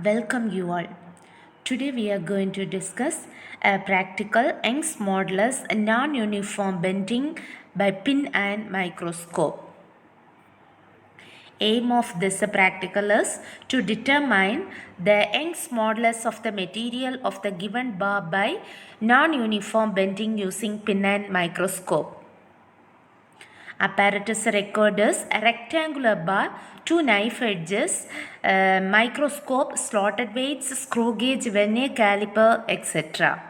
Welcome you all. Today we are going to discuss a practical Young's modulus non-uniform bending by pin and microscope. Aim of this practical is to determine the Young's modulus of the material of the given bar by non-uniform bending using pin and microscope. Apparatus record is a rectangular bar, two knife edges, microscope, slotted weights, screw gauge, vernier caliper, etc.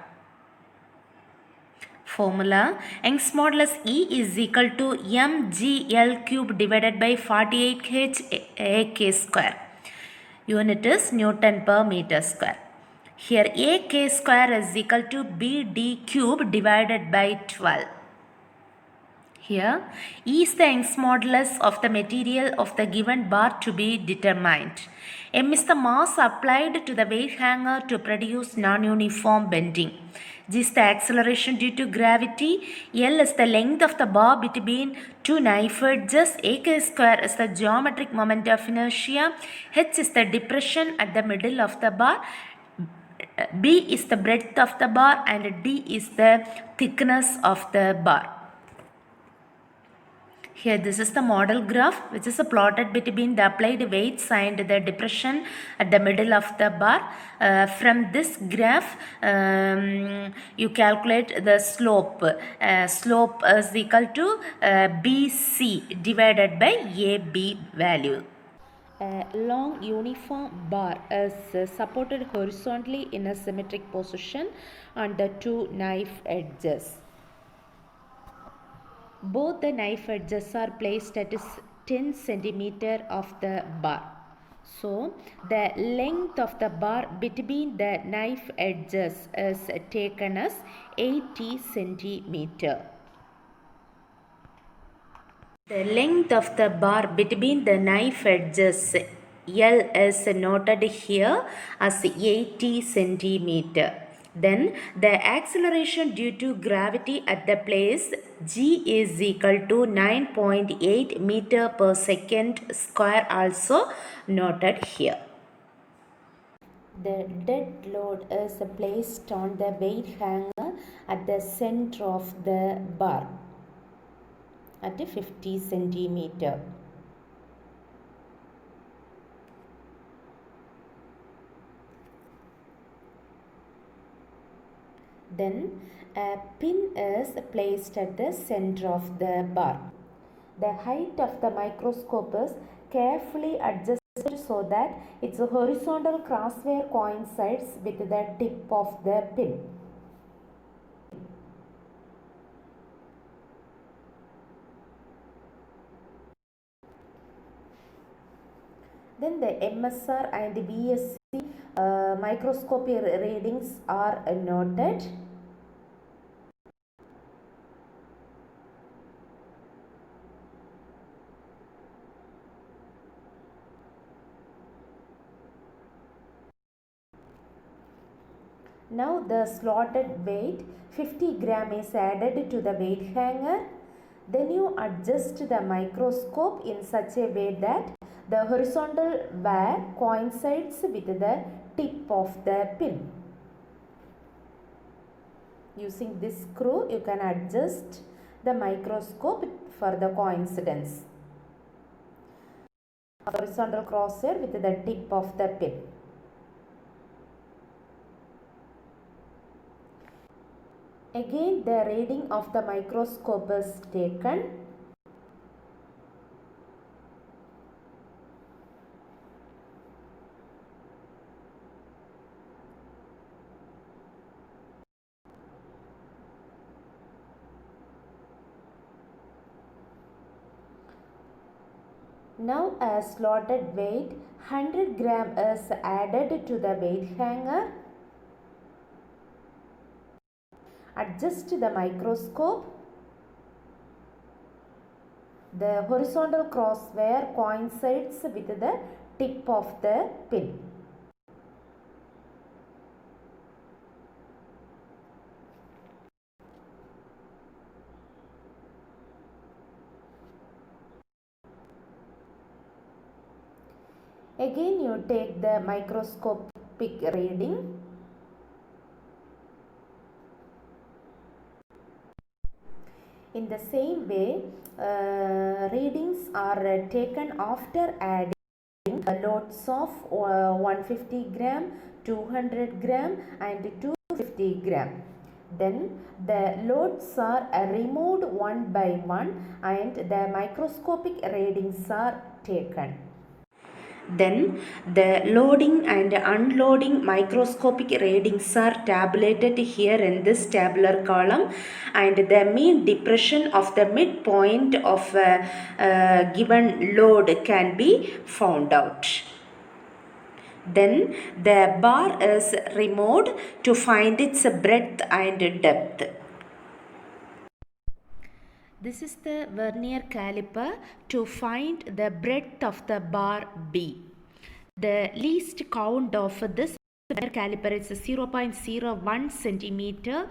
Formula: Young's modulus E is equal to mgl cube divided by 48 h square. Unit is Newton per meter square. Here ak square is equal to bd cube divided by 12. Here, E is the Young's modulus of the material of the given bar to be determined. M is the mass applied to the weight hanger to produce non-uniform bending. G is the acceleration due to gravity. L is the length of the bar between two knife edges. AK square is the geometric moment of inertia. H is the depression at the middle of the bar. B is the breadth of the bar and D is the thickness of the bar. Here this is the model graph which is plotted between the applied weights and the depression at the middle of the bar. From this graph you calculate the slope. Slope is equal to BC divided by AB value. A long uniform bar is supported horizontally in a symmetric position on the two knife edges. Both the knife edges are placed at 10 centimeter of the bar. So, the length of the bar between the knife edges is taken as 80 centimeter. The length of the bar between the knife edges L is noted here as 80 centimeter. Then the acceleration due to gravity at the place G is equal to 9.8 meter per second square also noted here. The dead load is placed on the weight hanger at the center of the bar at 50 centimeter. Then a pin is placed at the center of the bar. The height of the microscope is carefully adjusted so that its horizontal crosswire coincides with the tip of the pin. Then the MSR and BSc microscopy readings are noted. Now the slotted weight 50 gram is added to the weight hanger. Then you adjust the microscope in such a way that the horizontal wire coincides with the tip of the pin. Using this screw you can adjust the microscope for the coincidence. Horizontal crosshair with the tip of the pin. Again the reading of the microscope is taken. Now a slotted weight 100 gram is added to the weight hanger. Adjust the microscope. The horizontal crosswire coincides with the tip of the pin. Again you take the microscopic reading. In the same way, readings are taken after adding loads of 150 gram, 200 gram and 250 gram. Then the loads are removed one by one and the microscopic readings are taken. Then the loading and unloading microscopic readings are tabulated here in this tabular column, and the mean depression of the midpoint of a given load can be found out. Then the bar is removed to find its breadth and depth. This is the vernier caliper to find the breadth of the bar B. The least count of this vernier caliper is 0.01 centimeter.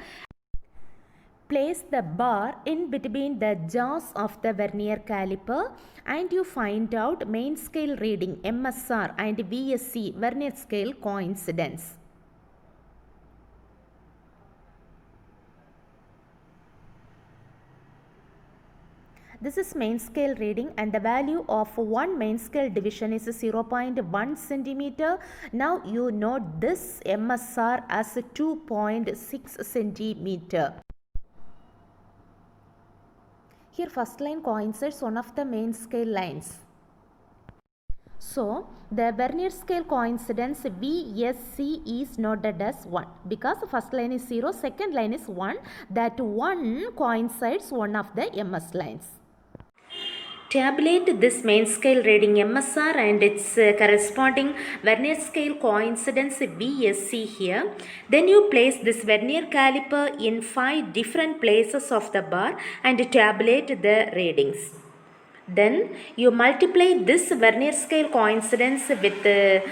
Place the bar in between the jaws of the vernier caliper and you find out main scale reading MSR and VSC vernier scale coincidence. This is main scale reading and the value of one main scale division is 0.1 centimeter. Now you note this MSR as 2.6 centimeter. Here first line coincides one of the main scale lines. So the vernier scale coincidence VSC is noted as 1 because first line is 0, second line is 1. That 1 coincides one of the MS lines. Tabulate this main scale reading MSR and its corresponding vernier scale coincidence VSC here. Then you place this vernier caliper in 5 different places of the bar and tabulate the readings. Then you multiply this vernier scale coincidence with the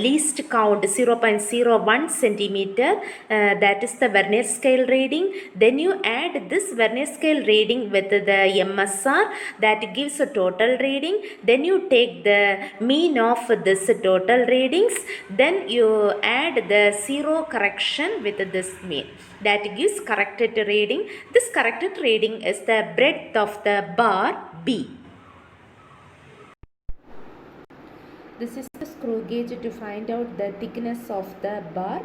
least count 0.01 centimeter, that is the vernier scale reading. Then you add this vernier scale reading with the MSR, that gives a total reading. Then you take the mean of this total readings. Then you add the zero correction with this mean. That gives corrected reading. This corrected reading is the breadth of the bar B. This is the screw gauge to find out the thickness of the bar.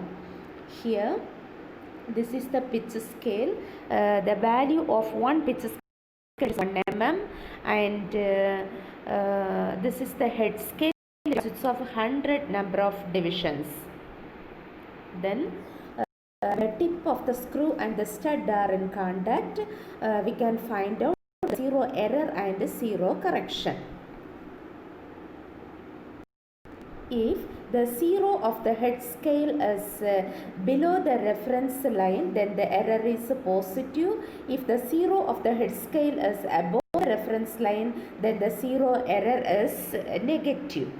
Here, this is the pitch scale. The value of one pitch scale is 1 mm, and this is the head scale. It consists of 100 number of divisions. Then the tip of the screw and the stud are in contact. We can find out zero error and zero correction. If the zero of the head scale is below the reference line, then the error is positive. If the zero of the head scale is above the reference line, then the zero error is negative.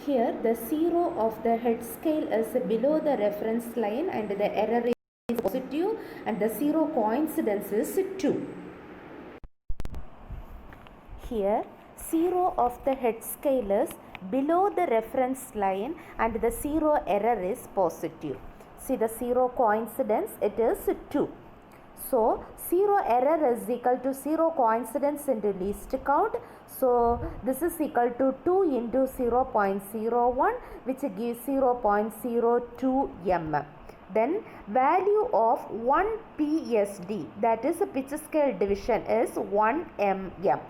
Here the zero of the head scale is below the reference line and the error is positive and the zero coincidence is 2. Here zero of the head scale is below the reference line and the zero error is positive. See the zero coincidence, it is 2. So zero error is equal to zero coincidence into least count. So this is equal to 2 into 0.01, which gives 0.02 mm. Then value of 1 PSD, that is a pitch scale division, is 1 mm.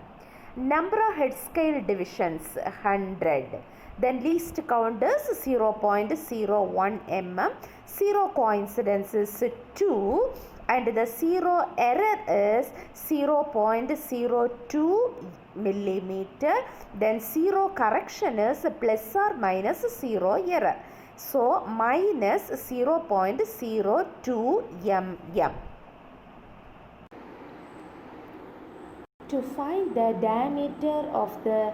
Number of head scale divisions 100. Then least count is 0.01 mm. Zero coincidence is 2 and the zero error is 0.02 millimeter. Then zero correction is plus or minus 0 error. So minus 0.02 mm. To find the diameter of the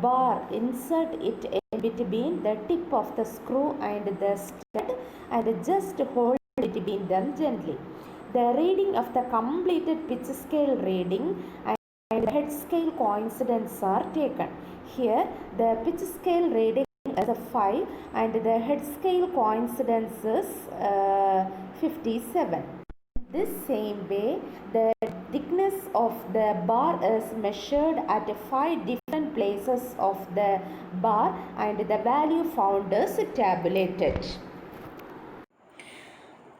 bar, insert it in between the tip of the screw and the stud and just hold it between them gently. The reading of the completed pitch scale reading and the head scale coincidence are taken. Here the pitch scale reading is a 5 and the head scale coincidence is 57. This same way, the thickness of the bar is measured at 5 different places of the bar and the value found is tabulated.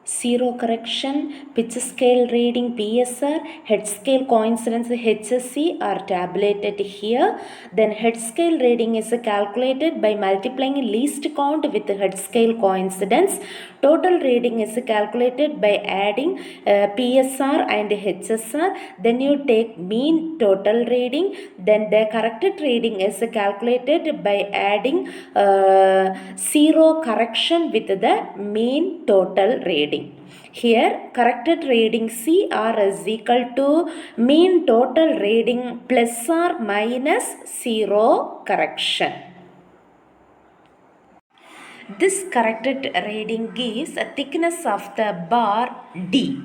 Zero correction, pitch scale reading PSR, head scale coincidence HSC are tabulated here. Then head scale reading is calculated by multiplying least count with head scale coincidence. Total reading is calculated by adding PSR and HSR. Then you take mean total reading. Then the corrected reading is calculated by adding zero correction with the mean total reading. Here corrected reading CR is equal to mean total reading plus or minus zero correction. This corrected reading gives a thickness of the bar D.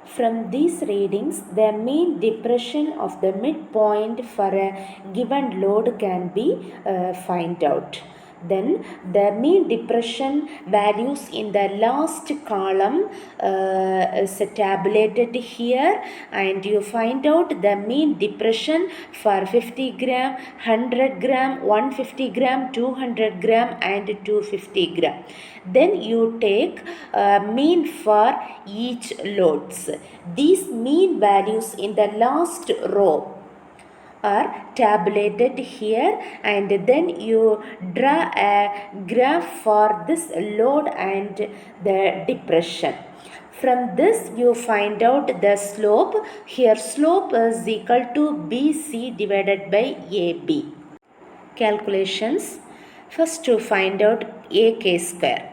From these readings, the mean depression of the midpoint for a given load can be found out. Then the mean depression values in the last column is tabulated here, and you find out the mean depression for 50 gram, 100 gram, 150 gram, 200 gram and 250 gram. Then you take mean for each loads. These mean values in the last row are tabulated here, and then you draw a graph for this load and the depression. From this you find out the slope. Here slope is equal to BC divided by AB. Calculations. First to find out AK square.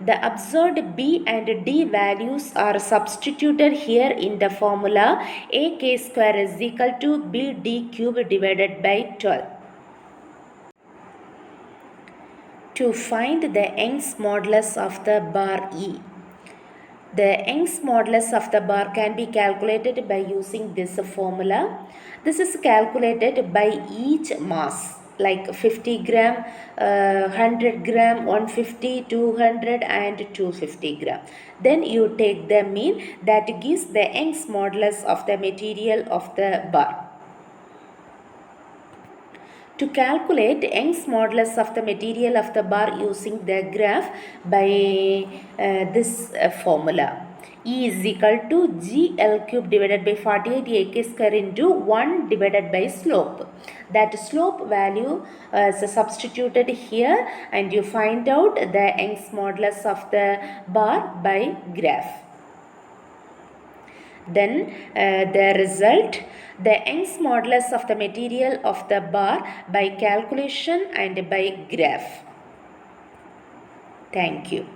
The observed B and D values are substituted here in the formula. AK square is equal to BD cube divided by 12. To find the Young's modulus of the bar E. The Young's modulus of the bar can be calculated by using this formula. This is calculated by each mass, like 50 gram, 100 gram, 150, 200 and 250 gram. Then you take the mean, that gives the Young's modulus of the material of the bar. To calculate Young's modulus of the material of the bar using the graph by this formula. E is equal to GL cube divided by 48 AK square into 1 divided by slope. That slope value is substituted here, and you find out the Young's modulus of the bar by graph. Then the result, the Young's modulus of the material of the bar by calculation and by graph. Thank you.